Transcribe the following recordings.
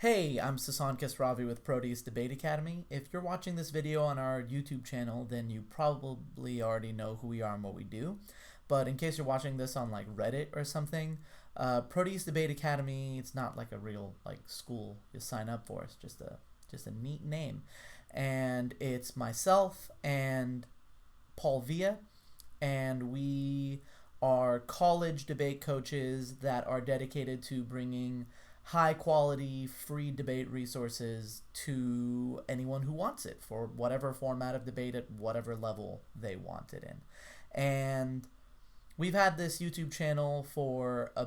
Hey, I'm Sasan Kasravi with Proteus Debate Academy. If you're watching this video on our YouTube channel, then you probably already know who we are and what we do. But in case you're watching this on like Reddit or something, Proteus Debate Academy, it's not like a real like school you sign up for. It's just a neat name. And it's myself and Paul Villa, and we are college debate coaches that are dedicated to bringing high quality free debate resources to anyone who wants it for whatever format of debate at whatever level they want it in. And we've had this YouTube channel for a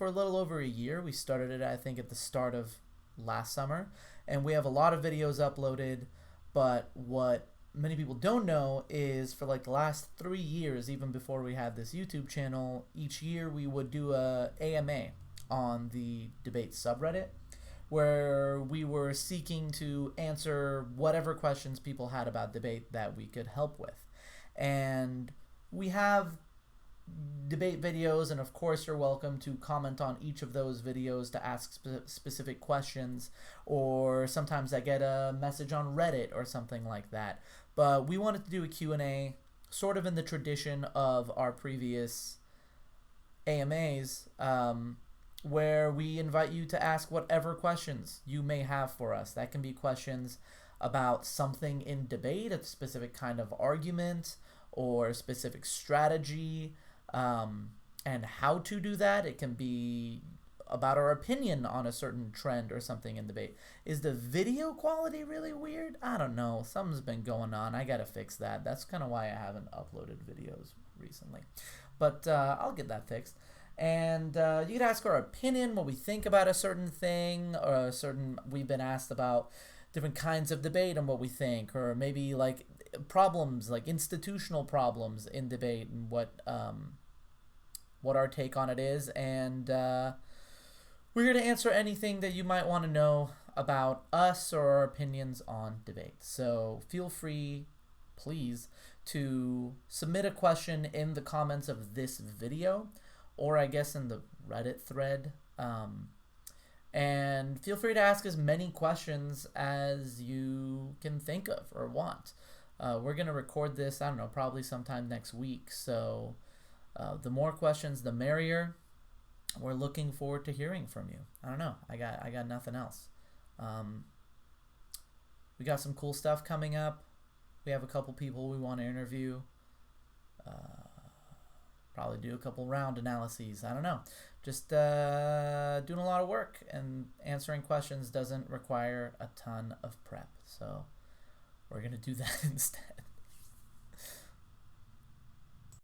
little over a year. We started it, I think, at the start of last summer, and we have a lot of videos uploaded. But what many people don't know is for like the last 3 years, even before we had this YouTube channel, each year we would do a AMA on the debate subreddit, where we were seeking to answer whatever questions people had about debate that we could help with. And we have debate videos, and of course you're welcome to comment on each of those videos to ask specific questions, or sometimes I get a message on Reddit or something like that. But we wanted to do a Q&A sort of in the tradition of our previous AMAs, where we invite you to ask whatever questions you may have for us. That can be questions about something in debate, a specific kind of argument or a specific strategy, and how to do that. It can be about our opinion on a certain trend or something in debate. Is the video quality really weird? I don't know. Something's been going on. I gotta fix that. That's kind of why I haven't uploaded videos recently. But I'll get that fixed. And you could ask our opinion, what we think about a certain thing, or we've been asked about different kinds of debate and what we think, or maybe like problems, like institutional problems in debate, and what our take on it is. And we're here to answer anything that you might want to know about us or our opinions on debate. So feel free, please, to submit a question in the comments of this video, or I guess in the Reddit thread. And feel free to ask as many questions as you can think of or want. We're going to record this, I don't know, probably sometime next week. So the more questions, the merrier. We're looking forward to hearing from you. I don't know. I got nothing else. We got some cool stuff coming up. We have a couple people we want to interview. Probably do a couple round analyses. I don't know. Just doing a lot of work, and answering questions doesn't require a ton of prep. So we're going to do that instead.